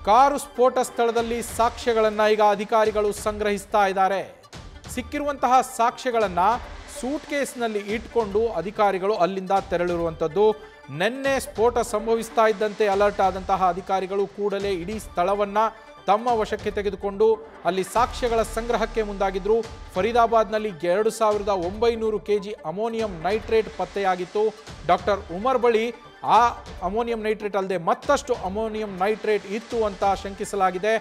Car ಸ್ಫೋಟ ಸ್ಥಳದಲ್ಲಿ ಸಾಕ್ಷ್ಯಗಳನ್ನು ಈಗ ಅಧಿಕಾರಿಗಳು ಸಂಗ್ರಹಿಸ್ತಾ ಇದ್ದಾರೆ. ಸಿಕ್ಕಿರುವಂತಹ ಸಾಕ್ಷ್ಯಗಳನ್ನು ಸೂಟ್ ಕೇಸ್ನಲ್ಲಿ ಇಟ್ಕೊಂಡು ಅಧಿಕಾರಿಗಳು ಅಲ್ಲಿಂದ ತೆರಳಿರುವಂಥದ್ದು. ನಿನ್ನೆ ಸ್ಫೋಟ ಸಂಭವಿಸ್ತಾ ಇದ್ದಂತೆ ಅಲರ್ಟ್ ಆದಂತಹ ಅಧಿಕಾರಿಗಳು ಕೂಡಲೇ ಇಡೀ ಸ್ಥಳವನ್ನು ತಮ್ಮ ವಶಕ್ಕೆ ತೆಗೆದುಕೊಂಡು ಅಲ್ಲಿ ಸಾಕ್ಷ್ಯಗಳ ಸಂಗ್ರಹಕ್ಕೆ ಮುಂದಾಗಿದ್ರು. ಫರೀದಾಬಾದ್ನಲ್ಲಿ 2900 kg ಅಮೋನಿಯಂ ನೈಟ್ರೇಟ್ ಪತ್ತೆಯಾಗಿತ್ತು. ಡಾಕ್ಟರ್ ಉಮರ್ ಬಳಿ ಆ ಅಮೋನಿಯಂ ನೈಟ್ರೇಟ್ ಅಲ್ಲದೆ ಮತ್ತಷ್ಟು ಅಮೋನಿಯಂ ನೈಟ್ರೇಟ್ ಇತ್ತು ಅಂತ ಶಂಕಿಸಲಾಗಿದೆ.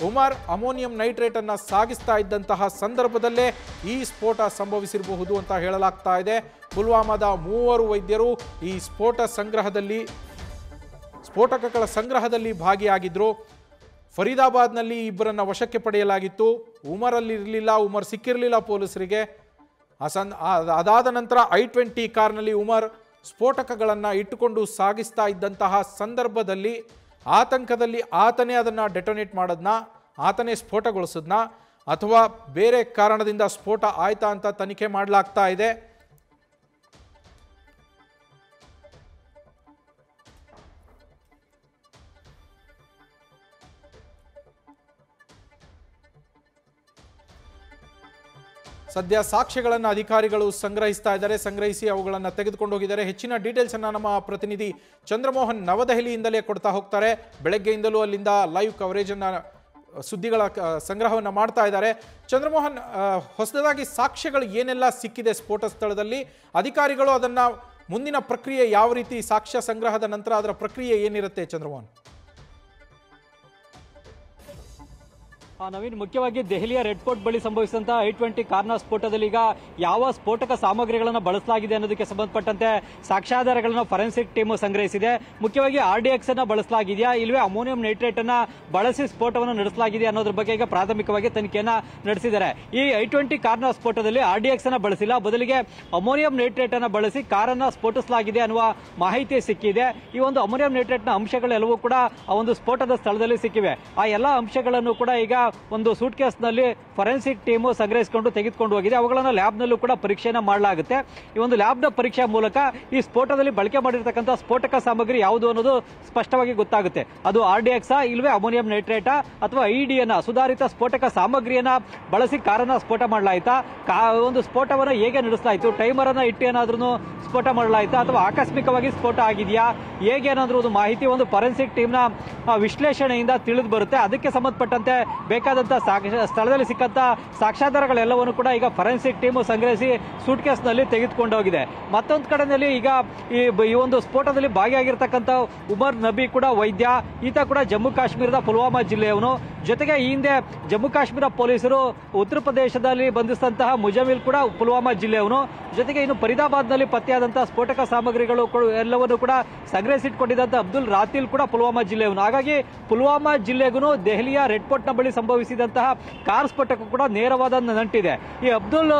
ಉಮರ್ ಅಮೋನಿಯಂ ನೈಟ್ರೇಟ್ ಅನ್ನು ಸಾಗಿಸ್ತಾ ಇದ್ದಂತಹ ಸಂದರ್ಭದಲ್ಲೇ ಈ ಸ್ಫೋಟ ಸಂಭವಿಸಿರಬಹುದು ಅಂತ ಹೇಳಲಾಗ್ತಾ ಇದೆ. ಪುಲ್ವಾಮಾದ 3 ವೈದ್ಯರು ಈ ಸ್ಫೋಟಕಗಳ ಸಂಗ್ರಹದಲ್ಲಿ ಭಾಗಿಯಾಗಿದ್ದರು. ಫರೀದಾಬಾದ್ನಲ್ಲಿ ಇಬ್ಬರನ್ನ ವಶಕ್ಕೆ ಪಡೆಯಲಾಗಿತ್ತು. ಉಮರ್ ಸಿಕ್ಕಿರಲಿಲ್ಲ ಪೊಲೀಸರಿಗೆ. ಅದಾದ ನಂತರ I-20 ಕಾರ್ನಲ್ಲಿ ಉಮರ್ ಸ್ಫೋಟಕಗಳನ್ನು ಇಟ್ಟುಕೊಂಡು ಸಾಗಿಸ್ತಾ ಇದ್ದಂತಹ ಸಂದರ್ಭದಲ್ಲಿ ಆತಂಕದಲ್ಲಿ ಆತನೇ ಅದನ್ನು ಡೆಟೋನೇಟ್ ಮಾಡೋದನ್ನ, ಆತನೇ ಸ್ಫೋಟಗೊಳಿಸೋದನ್ನ ಅಥವಾ ಬೇರೆ ಕಾರಣದಿಂದ ಸ್ಫೋಟ ಆಯ್ತಾ ಅಂತ ತನಿಖೆ ಮಾಡಲಾಗ್ತಾ ಇದೆ. ಸದ್ಯ ಸಾಕ್ಷ್ಯಗಳನ್ನು ಅಧಿಕಾರಿಗಳು ಸಂಗ್ರಹಿಸಿ ಅವುಗಳನ್ನು ತೆಗೆದುಕೊಂಡು ಹೋಗಿದ್ದಾರೆ. ಹೆಚ್ಚಿನ ಡೀಟೇಲ್ಸ್ ಅನ್ನು ನಮ್ಮ ಪ್ರತಿನಿಧಿ ಚಂದ್ರಮೋಹನ್ ನವದೆಹಲಿಯಿಂದಲೇ ಕೊಡ್ತಾ ಹೋಗ್ತಾರೆ. ಬೆಳಗ್ಗೆಯಿಂದಲೂ ಅಲ್ಲಿಂದ ಲೈವ್ ಕವರೇಜ್ ಅನ್ನು, ಸುದ್ದಿಗಳ ಸಂಗ್ರಹವನ್ನು ಮಾಡ್ತಾ ಇದ್ದಾರೆ. ಚಂದ್ರಮೋಹನ್, ಹೊಸದಾಗಿ ಸಾಕ್ಷ್ಯಗಳು ಏನೆಲ್ಲ ಸಿಕ್ಕಿದೆ ಸ್ಫೋಟ ಸ್ಥಳದಲ್ಲಿ? ಅಧಿಕಾರಿಗಳು ಅದನ್ನು ಮುಂದಿನ ಪ್ರಕ್ರಿಯೆ ಯಾವ ರೀತಿ, ಸಾಕ್ಷ್ಯ ಸಂಗ್ರಹದ ನಂತರ ಅದರ ಪ್ರಕ್ರಿಯೆ ಏನಿರುತ್ತೆ ಚಂದ್ರಮೋಹನ್? ನವೀನ್, ಮುಖ್ಯವಾಗಿ ದೆಹಲಿಯ ರೆಡ್ ಫೋರ್ಟ್ ಬಳಿ ಸಂಭವಿಸಿದಂತಹ I-20 ಕಾರ್ನ ಸ್ಫೋಟದಲ್ಲಿ ಈಗ ಯಾವ ಸ್ಫೋಟಕ ಸಾಮಗ್ರಿಗಳನ್ನು ಬಳಸಲಾಗಿದೆ ಅನ್ನೋದಕ್ಕೆ ಸಂಬಂಧಪಟ್ಟಂತೆ ಸಾಕ್ಷ್ಯಾಧಾರಗಳನ್ನು ಫಾರೆನ್ಸಿಕ್ ಟೀಮ್ ಸಂಗ್ರಹಿಸಿದೆ. ಮುಖ್ಯವಾಗಿ RDX ಅನ್ನ ಬಳಸಲಾಗಿದೆಯಾ, ಇಲ್ಲವೇ ಅಮೋನಿಯಂ ನೈಟ್ರೇಟ್ ಅನ್ನ ಬಳಸಿ ಸ್ಫೋಟವನ್ನು ನಡೆಸಲಾಗಿದೆ ಅನ್ನೋದ್ರ ಬಗ್ಗೆ ಈಗ ಪ್ರಾಥಮಿಕವಾಗಿ ತನಿಖೆಯನ್ನ ನಡೆಸಿದ್ದಾರೆ. ಈ I-20 ಕಾರ್ನ ಸ್ಫೋಟದಲ್ಲಿ RDX ಅನ್ನ ಬಳಸಿಲ್ಲ, ಬದಲಿಗೆ ಅಮೋನಿಯಂ ನೈಟ್ರೇಟ್ ಅನ್ನ ಬಳಸಿ ಕಾರನ್ನ ಸ್ಫೋಟಿಸಲಾಗಿದೆ ಅನ್ನುವ ಮಾಹಿತಿ ಸಿಕ್ಕಿದೆ. ಈ ಒಂದು ಅಮೋನಿಯಂ ನೈಟ್ರೇಟ್ ನ ಅಂಶಗಳೆಲ್ಲವೂ ಕೂಡ ಆ ಒಂದು ಸ್ಫೋಟದ ಸ್ಥಳದಲ್ಲಿ ಸಿಕ್ಕಿವೆ. ಆ ಎಲ್ಲಾ ಅಂಶಗಳನ್ನು ಕೂಡ ಈಗ ಒಂದು ಸೂಟ್ ಕೇಸ್ ನಲ್ಲಿ ಫಾರೆನ್ಸಿಕ್ ಟೀಮ್ ಸಂಗ್ರಹಿಸಿಕೊಂಡು ತೆಗೆದುಕೊಂಡು ಹೋಗಿದೆ. ಅವುಗಳನ್ನು ಲ್ಯಾಬ್ ನಲ್ಲೂ ಕೂಡ ಪರೀಕ್ಷೆಯನ್ನು ಮಾಡಲಾಗುತ್ತೆ. ಈ ಒಂದು ಲ್ಯಾಬ್ ನ ಪರೀಕ್ಷೆ ಮೂಲಕ ಈ ಸ್ಫೋಟದಲ್ಲಿ ಬಳಕೆ ಮಾಡಿರ್ತಕ್ಕಂಥ ಸ್ಫೋಟಕ ಸಾಮಗ್ರಿ ಯಾವುದು ಅನ್ನೋದು ಸ್ಪಷ್ಟವಾಗಿ ಗೊತ್ತಾಗುತ್ತೆ. ಅದು RDX ಇಲ್ವೇ ಅಮೋನಿಯಂ ನೈಟ್ರೇಟ್ ಅಥವಾ IED ಸುಧಾರಿತ ಸ್ಫೋಟಕ ಸಾಮಗ್ರಿಯನ್ನ ಬಳಸಿ ಕಾರನ್ನ ಸ್ಫೋಟ ಮಾಡಲಾಯ್ತಾ, ಒಂದು ಸ್ಫೋಟವನ್ನು ಹೇಗೆ ನಡೆಸಲಾಯಿತು, ಟೈಮರ್ ಅನ್ನ ಇಟ್ಟು ಏನಾದ್ರೂ ಸ್ಫೋಟ ಮಾಡಲಾಯ್ತಾ ಅಥವಾ ಆಕಸ್ಮಿಕವಾಗಿ ಸ್ಫೋಟ ಆಗಿದೆಯಾ, ಹೇಗೆ ಏನಾದ್ರೂ ಒಂದು ಮಾಹಿತಿ ಒಂದು ಫಾರೆನ್ಸಿಕ್ ಟೀಮ್ ನ ವಿಶ್ಲೇಷಣೆಯಿಂದ ತಿಳಿದು ಬರುತ್ತೆ. ಅದಕ್ಕೆ ಸಂಬಂಧಪಟ್ಟಂತೆ ಬೇಕಾದಂತ ಸ್ಥಳದಲ್ಲಿ ಸಿಕ್ಕಂತ ಸಾಕ್ಷ್ಯಾಧಾರಗಳೆಲ್ಲವನ್ನು ಕೂಡ ಈಗ ಫಾರೆನ್ಸಿಕ್ ಟೀಮ್ ಸಂಗ್ರಹಿಸಿ ಸೂಟ್ ಕೇಸ್ ನಲ್ಲಿ ತೆಗೆದುಕೊಂಡು ಹೋಗಿದೆ. ಮತ್ತೊಂದು ಕಡೆಯಲ್ಲಿ ಈಗ ಈ ಒಂದು ಸ್ಫೋಟದಲ್ಲಿ ಭಾಗಿಯಾಗಿರ್ತಕ್ಕಂಥ ಉಮರ್ ನಬಿ ಕೂಡ ವೈದ್ಯ, ಈತ ಕೂಡ ಜಮ್ಮು ಕಾಶ್ಮೀರದ ಪುಲ್ವಾಮಾ ಜಿಲ್ಲೆಯವನು. ಜೊತೆಗೆ ಈ ಹಿಂದೆ ಜಮ್ಮು ಕಾಶ್ಮೀರ ಪೊಲೀಸರು ಉತ್ತರ ಪ್ರದೇಶದಲ್ಲಿ ಬಂಧಿಸಿದಂತಹ ಮುಜಮಿಲ್ ಕೂಡ ಪುಲ್ವಾಮಾ ಜಿಲ್ಲೆಯವನು. ಜೊತೆಗೆ ಇನ್ನು ಫರೀದಾಬಾದ್ ನಲ್ಲಿ ಪತ್ತೆಯಾದಂತಹ ಸ್ಫೋಟಕ ಸಾಮಗ್ರಿಗಳು ಎಲ್ಲವನ್ನು ಕೂಡ ಸಂಗ್ರಹಿಸಿಟ್ಕೊಂಡಿದ್ದಂತಹ ಅಬ್ದುಲ್ ರಾತಿಲ್ ಕೂಡ ಪುಲ್ವಾಮಾ ಜಿಲ್ಲೆಯವನು. ಹಾಗಾಗಿ ಪುಲ್ವಾಮಾ ಜಿಲ್ಲೆಗೂ ದೆಹಲಿಯ ರೆಡ್ ಫೋರ್ಟ್ ನ ಬಳಿ ಸಂಭವಿಸಿದಂತಹ ಕಾರ್ ಸ್ಫೋಟಕ್ಕೂ ಕೂಡ ನೇರವಾದ ನಂಟಿದೆ. ಈ ಅಬ್ದುಲ್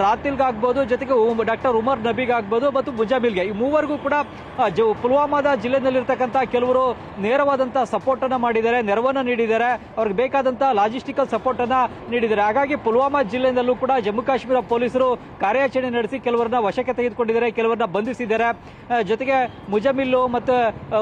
ರಾತಿಲ್ಗಾಗ್ಬೋದು, ಜೊತೆಗೆ ಡಾಕ್ಟರ್ ಉಮರ್ ನಬಿಗಾಗ್ಬೋದು ಮತ್ತು ಮುಜಮಿಲ್ಗೆ, ಈ ಮೂವರಿಗೂ ಕೂಡ ಪುಲ್ವಾಮಾದ ಜಿಲ್ಲೆಯಲ್ಲಿರ್ತಕ್ಕಂಥ ಕೆಲವರು ನೇರವಾದಂತಹ ಸಪೋರ್ಟ್ ಅನ್ನ ಮಾಡಿದ್ದಾರೆ, ನೆರವನ್ನ ನೀಡಿದ್ದಾರೆ, ಅವ್ರಿಗೆ ಬೇಕಾದಂತಹ ಲಾಜಿಸ್ಟಿಕಲ್ ಸಪೋರ್ಟ್ ಅನ್ನ ನೀಡಿದ್ದಾರೆ. ಹಾಗಾಗಿ ಪುಲ್ವಾಮಾ ಜಿಲ್ಲೆಯಲ್ಲೂ ಕೂಡ ಜಮ್ಮು ಕಾಶ್ಮೀರ ಪೊಲೀಸರು ಕಾರ್ಯಾಚರಣೆ ನಡೆಸಿ ಕೆಲವರನ್ನ ವಶಕ್ಕೆ ತೆಗೆದುಕೊಂಡಿದ್ದಾರೆ, ಕೆಲವರನ್ನ ಬಂಧಿಸಿದ್ದಾರೆ. ಜೊತೆಗೆ ಮುಜಮಿಲ್ಲು ಮತ್ತು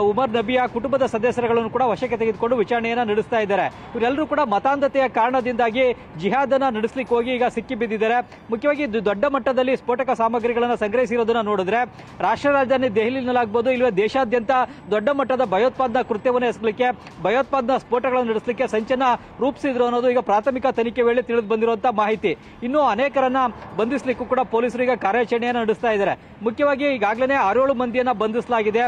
ಉಮರ್ ನಬಿಯ ಕುಟುಂಬದ ಸದಸ್ಯರುಗಳನ್ನು ಕೂಡ ವಶಕ್ಕೆ ತೆಗೆದುಕೊಂಡು ವಿಚಾರಣೆಯನ್ನ ನಡೆಸ್ತಾ ಇದ್ದಾರೆ. ಇವರೆಲ್ಲರೂ ಕೂಡ ಮತಾಂಧತೆಯ ಕಾರಣದಿಂದಾಗಿ ಜಿಹಾದ್ ಅನ್ನ ನಡೆಸಲಿಕ್ಕೆ ಹೋಗಿ ಈಗ ಸಿಕ್ಕಿ ಬಿದ್ದಿದ್ದಾರೆ. ಮುಖ್ಯವಾಗಿ ದೊಡ್ಡ ಮಟ್ಟದಲ್ಲಿ ಸ್ಫೋಟಕ ಸಾಮಗ್ರಿಗಳನ್ನು ಸಂಗ್ರಹಿಸಿರೋದನ್ನ ನೋಡಿದ್ರೆ ರಾಷ್ಟ್ರ ರಾಜಧಾನಿ ದೆಹಲಿನಲ್ಲಾಗಬಹುದು, ಇಲ್ಲವೇ ದೇಶಾದ್ಯಂತ ದೊಡ್ಡ ಮಟ್ಟದ ಭಯೋತ್ಪಾದನಾ ಕೃತ್ಯವನ್ನು ಎಸಗಲಿಕ್ಕೆ, ಭಯೋತ್ಪಾದನಾ ಸ್ಫೋಟಗಳನ್ನು ನಡೆಸಲಿಕ್ಕೆ ಸಂಚನ್ನ ರೂಪಿಸಿದ್ರು ಅನ್ನೋದು ಈಗ ಪ್ರಾಥಮಿಕ ತನಿಖೆ ವೇಳೆ ತಿಳಿದು ಬಂದಿರುವಂತಹ ಮಾಹಿತಿ. ಇನ್ನು ಅನೇಕರನ್ನ ಬಂಧಿಸಲಿಕ್ಕೂ ಕೂಡ ಪೊಲೀಸರು ಈಗ ಕಾರ್ಯಾಚರಣೆಯನ್ನು ನಡೆಸ್ತಾ ಇದ್ದಾರೆ. ಮುಖ್ಯವಾಗಿ ಈಗಾಗಲೇ 6-7 ಮಂದಿಯನ್ನ ಬಂಧಿಸಲಾಗಿದೆ.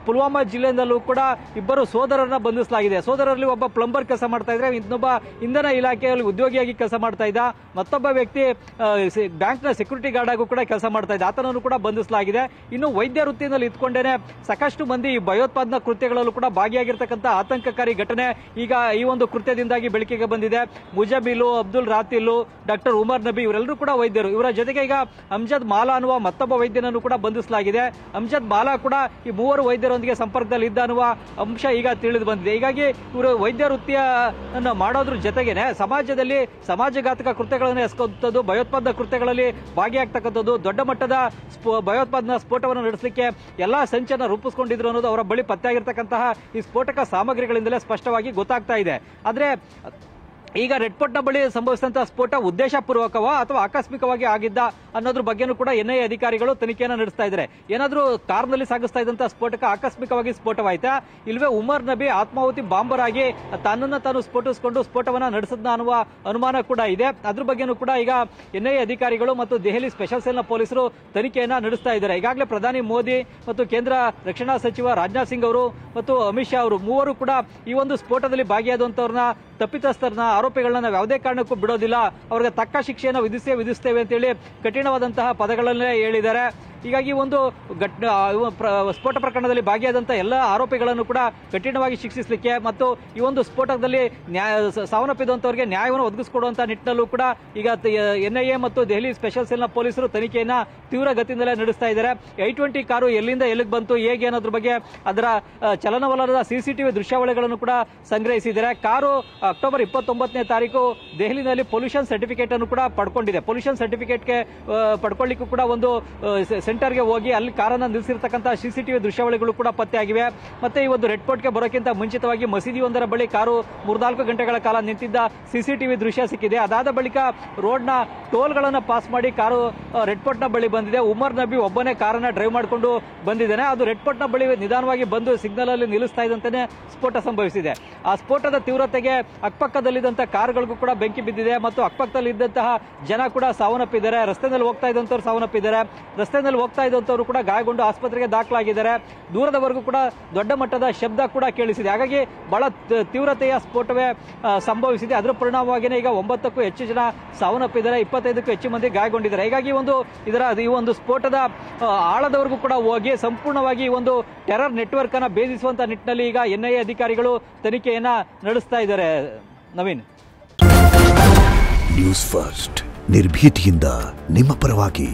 ಪುಲ್ವಾಮಾ ಜಿಲ್ಲೆಯಲ್ಲೂ ಕೂಡ ಇಬ್ಬರು ಸೋದರರನ್ನ ಬಂಧಿಸಲಾಗಿದೆ. ಸೋದರರಲ್ಲಿ ಒಬ್ಬ ಪ್ಲಂಬರ್ ಕೆಲಸ ಮಾಡ್ತಾ ಇದ್ರೆ, ಇನ್ನೊಬ್ಬ ಇಂಧನ ಇಲಾಖೆಯಲ್ಲಿ ಉದ್ಯೋಗಿಯಾಗಿ ಕೆಲಸ ಮಾಡ್ತಾ ಇದ್ದ, ಮತ್ತೊಬ್ಬ ವ್ಯಕ್ತಿ ಬ್ಯಾಂಕ್ ನ ಸೆಕ್ಯೂರಿಟಿ ಗಾರ್ಡ್ ಆಗೂ ಕೂಡ ಕೆಲಸ ಮಾಡ್ತಾ ಇದ್ದ, ಆತನನ್ನು ಕೂಡ ಬಂಧಿಸಲಾಗಿದೆ. ಇನ್ನು ವೈದ್ಯ ವೃತ್ತಿಯಲ್ಲಿ ಇದ್ಕೊಂಡೇನೆ ಸಾಕಷ್ಟು ಮಂದಿ ಭಯೋತ್ಪಾದನಾ ಕೃತ್ಯಗಳಲ್ಲೂ ಕೂಡ ಭಾಗಿಯಾಗಿರ್ತಕ್ಕಂಥ ಆತಂಕಕಾರಿ ಘಟನೆ ಈಗ ಈ ಒಂದು ಕೃತ್ಯದಿಂದಾಗಿ ಬೆಳಕಿಗೆ ಬಂದಿದೆ. ಮುಜಮಿಲು, ಅಬ್ದುಲ್ ರಾತಿಲು, ಡಾಕ್ಟರ್ ಉಮರ್ ನಬಿ ಇವರೆಲ್ಲರೂ ಕೂಡ ವೈದ್ಯರು. ಇವರ ಜೊತೆಗೆ ಈಗ ಅಮ್ಜದ್ ಮಾಲಾ ಅನ್ನುವ ಮತ್ತೊಬ್ಬ ವೈದ್ಯನನ್ನು ಕೂಡ ಬಂಧಿಸಲಾಗಿದೆ. ಅಮ್ಜದ್ ಮಾಲಾ ಕೂಡ ಈ 3 ವೈದ್ಯರೊಂದಿಗೆ ಸಂಪರ್ಕದಲ್ಲಿ ಇದ್ದ ಅನ್ನುವ ಅಂಶ ಈಗ ತಿಳಿದು ಬಂದಿದೆ. ಹೀಗಾಗಿ ಇವರು ವೈದ್ಯ ವೃತ್ತಿಯನ್ನು ಮಾಡೋದ್ರ ಅನ್ನೋದ್ರ ಜೊತೆಗೇನೆ ಸಮಾಜದಲ್ಲಿ ಸಮಾಜಘಾತಕ ಕೃತ್ಯಗಳನ್ನು ಎಸಗುವಂಥದ್ದು, ಭಯೋತ್ಪಾದನಾ ಕೃತ್ಯಗಳಲ್ಲಿ ಭಾಗಿಯಾಗ್ತಕ್ಕಂಥದ್ದು, ದೊಡ್ಡ ಮಟ್ಟದ ಭಯೋತ್ಪಾದನಾ ಸ್ಫೋಟವನ್ನು ನಡೆಸಲಿಕ್ಕೆ ಎಲ್ಲಾ ಸಂಚನ್ನು ರೂಪಿಸಿಕೊಂಡಿದ್ರು ಅನ್ನೋದು ಅವರ ಬಳಿ ಪತ್ತೆಯಾಗಿರ್ತಕ್ಕಂತಹ ಈ ಸ್ಫೋಟಕ ಸಾಮಗ್ರಿಗಳಿಂದಲೇ ಸ್ಪಷ್ಟವಾಗಿ ಗೊತ್ತಾಗ್ತಾ ಇದೆ. ಆದ್ರೆ ಈಗ ರೆಡ್ ಫೋರ್ಟ್ನ ಬಳಿ ಸಂಭವಿಸಿದಂತಹ ಸ್ಫೋಟ ಉದ್ದೇಶಪೂರ್ವಕವಾ ಅಥವಾ ಆಕಸ್ಮಿಕವಾಗಿ ಆಗಿದ್ದ ಅನ್ನೋದ್ರ ಬಗ್ಗೆನೂ ಕೂಡ ಎನ್ಐಎ ಅಧಿಕಾರಿಗಳು ತನಿಖೆಯನ್ನು ನಡೆಸ್ತಾ ಇದ್ದಾರೆ. ಏನಾದ್ರೂ ಕಾರ್ನಲ್ಲಿ ಸಾಗಿಸ್ತಾ ಇದ್ದಂತಹ ಸ್ಫೋಟಕ ಆಕಸ್ಮಿಕವಾಗಿ ಸ್ಫೋಟವಾಯ್ತಾ, ಇಲ್ವೇ ಉಮರ್ ನಬಿ ಆತ್ಮಾಹುತಿ ಬಾಂಬರ್ ಆಗಿ ತನ್ನನ್ನು ತಾನು ಸ್ಫೋಟಿಸಿಕೊಂಡು ಸ್ಫೋಟವನ್ನ ನಡೆಸಿದ್ನ ಅನ್ನುವ ಅನುಮಾನ ಕೂಡ ಇದೆ. ಅದ್ರ ಬಗ್ಗೆನೂ ಕೂಡ ಈಗ ಎನ್ಐಎ ಅಧಿಕಾರಿಗಳು ಮತ್ತು ದೆಹಲಿ ಸ್ಪೆಷಲ್ ಸೆಲ್ನ ಪೊಲೀಸರು ತನಿಖೆಯನ್ನ ನಡೆಸ್ತಾ ಇದ್ದಾರೆ. ಈಗಾಗಲೇ ಪ್ರಧಾನಿ ಮೋದಿ ಮತ್ತು ಕೇಂದ್ರ ರಕ್ಷಣಾ ಸಚಿವ ರಾಜನಾಥ್ ಸಿಂಗ್ ಅವರು ಮತ್ತು ಅಮಿತ್ ಶಾ ಅವರು ಮೂವರು ಕೂಡ ಈ ಒಂದು ಸ್ಫೋಟದಲ್ಲಿ ಭಾಗಿಯಾದಂತವ್ರನ್ನ, ತಪ್ಪಿತಸ್ಥರನ್ನ, ಆರೋಪಿಗಳನ್ನ ನಾವು ಯಾವುದೇ ಕಾರಣಕ್ಕೂ ಬಿಡೋದಿಲ್ಲ, ಅವರಿಗೆ ತಕ್ಕ ಶಿಕ್ಷೆಯನ್ನು ವಿಧಿಸ್ತೇವೆ ಅಂತೇಳಿ ಕಠಿಣವಾದಂತಹ ಪದಗಳನ್ನೇ ಹೇಳಿದ್ದಾರೆ. ಹೀಗಾಗಿ ಒಂದು ಸ್ಫೋಟ ಪ್ರಕರಣದಲ್ಲಿ ಭಾಗಿಯಾದಂತಹ ಎಲ್ಲ ಆರೋಪಿಗಳನ್ನು ಕೂಡ ಕಠಿಣವಾಗಿ ಶಿಕ್ಷಿಸಲಿಕ್ಕೆ ಮತ್ತು ಈ ಒಂದು ಸ್ಫೋಟದಲ್ಲಿ ಸಾವನ್ನಪ್ಪಿದಂತವರಿಗೆ ನ್ಯಾಯವನ್ನು ಒದಗಿಸಿಕೊಡುವಂತಹ ನಿಟ್ಟಿನಲ್ಲೂ ಕೂಡ ಈಗ ಎನ್ಐಎ ಮತ್ತು ದೆಹಲಿ ಸ್ಪೆಷಲ್ ಸೆಲ್ನ ಪೊಲೀಸರು ತನಿಖೆಯನ್ನ ತೀವ್ರಗತಿಯಿಂದಲೇ ನಡೆಸ್ತಾ ಇದ್ದಾರೆ. i20 ಕಾರು ಎಲ್ಲಿಂದ ಎಲ್ಲಿಗೆ ಬಂತು, ಹೇಗೆ ಅನ್ನೋದ್ರ ಬಗ್ಗೆ ಅದರ ಚಲನವಲನದ ಸಿಸಿಟಿವಿ ದೃಶ್ಯಾವಳಿಗಳನ್ನು ಕೂಡ ಸಂಗ್ರಹಿಸಿದ್ದಾರೆ. ಕಾರು ಅಕ್ಟೋಬರ್ 29ನೇ ತಾರೀಕು ದೆಹಲಿನಲ್ಲಿ ಪೊಲ್ಯೂಷನ್ ಸರ್ಟಿಫಿಕೇಟ್ ಅನ್ನು ಕೂಡ ಪಡ್ಕೊಂಡಿದೆ. ಪೊಲ್ಯೂಷನ್ ಸರ್ಟಿಫಿಕೇಟ್ಗೆ ಪಡ್ಕೊಳ್ಳಿಕ್ಕೂ ಕೂಡ ಒಂದು ಸೆಂಟರ್ಗೆ ಹೋಗಿ ಅಲ್ಲಿ ಕಾರನ್ನು ನಿಲ್ಲಿಸಿರ್ತಕ್ಕಂತಹ ಸಿಸಿಟಿವಿ ದೃಶ್ಯಾವಳಿಗಳು ಕೂಡ ಪತ್ತೆಯಾಗಿವೆ. ಮತ್ತೆ ಈ ಒಂದು ರೆಡ್ ಫೋರ್ಟ್ಗೆ ಬರೋಕ್ಕಿಂತ ಮುಂಚಿತವಾಗಿ ಮಸೀದಿಯೊಂದರ ಬಳಿ ಕಾರು 3-4 ಗಂಟೆಗಳ ಕಾಲ ನಿಂತಿದ್ದ ಸಿಸಿಟಿವಿ ದೃಶ್ಯ ಸಿಕ್ಕಿದೆ. ಅದಾದ ಬಳಿಕ ರೋಡ್ನ ಟೋಲ್ಗಳನ್ನು ಪಾಸ್ ಮಾಡಿ ಕಾರು ರೆಡ್ ಫೋರ್ಟ್ನ ಬಳಿ ಬಂದಿದೆ. ಉಮರ್ ನಬಿ ಒಬ್ಬನೇ ಕಾರನ್ನ ಡ್ರೈವ್ ಮಾಡಿಕೊಂಡು ಬಂದಿದ್ದಾನೆ. ಅದು ರೆಡ್ ಫೋರ್ಟ್ನ ಬಳಿ ನಿಧಾನವಾಗಿ ಬಂದು ಸಿಗ್ನಲ್ ಅಲ್ಲಿ ನಿಲ್ಲಿಸ್ತಾ ಇದ್ದಂತೆಯೇ ಸ್ಫೋಟ ಸಂಭವಿಸಿದೆ. ಆ ಸ್ಫೋಟದ ತೀವ್ರತೆಗೆ ಅಕ್ಕಪಕ್ಕದಲ್ಲಿದ್ದಂತಹ ಕಾರುಗಳಿಗೂ ಕೂಡ ಬೆಂಕಿ ಬಿದ್ದಿದೆ ಮತ್ತು ಅಕ್ಕಪಕ್ಕದಲ್ಲಿದ್ದಂತಹ ಜನ ಕೂಡ ಸಾವನ್ನಪ್ಪಿದ್ದಾರೆ. ರಸ್ತೆಯಲ್ಲಿ ಹೋಗ್ತಾ ಇದ್ದಂಥವ್ರು ಸಾವನ್ನಪ್ಪಿದ್ದಾರೆ. ರಸ್ತೆಯಲ್ಲಿ ಹೋಗ್ತಾ ಇದ್ದಂಥವ್ರು ಕೂಡ ಗಾಯಗೊಂಡು ಆಸ್ಪತ್ರೆಗೆ ದಾಖಲಾಗಿದ್ದಾರೆ. ದೂರದವರೆಗೂ ಕೂಡ ದೊಡ್ಡ ಮಟ್ಟದ ಶಬ್ದ ಕೂಡ ಕೇಳಿಸಿದೆ. ಹಾಗಾಗಿ ಬಹಳ ತೀವ್ರತೆಯ ಸ್ಫೋಟವೇ ಸಂಭವಿಸಿದೆ. ಅದರ ಪರಿಣಾಮವಾಗಿಯೇ ಈಗ 9ಕ್ಕೂ ಹೆಚ್ಚು ಜನ ಸಾವನ್ನಪ್ಪಿದ್ದಾರೆ, 25ಕ್ಕೂ ಹೆಚ್ಚು ಮಂದಿ ಗಾಯಗೊಂಡಿದ್ದಾರೆ. ಹೀಗಾಗಿ ಈ ಒಂದು ಸ್ಫೋಟದ ಆಳದವರೆಗೂ ಕೂಡ ಹೋಗಿ ಸಂಪೂರ್ಣವಾಗಿ ಈ ಒಂದು ಟೆರರ್ ನೆಟ್ವರ್ಕ್ ಅನ್ನ ಭೇದಿಸುವಂತ ನಿಟ್ಟಿನಲ್ಲಿ ಈಗ ಎನ್ಐಎ ಅಧಿಕಾರಿಗಳು ತನಿಖೆಯನ್ನ ನಡೆಸ್ತಾ ಇದ್ದಾರೆ. ನವೀನ್, ನ್ಯೂಸ್ ಫಸ್ಟ್ ನಿರ್ಭೀತಿಯಿಂದ ನಿಮ್ಮ ಪರವಾಗಿ.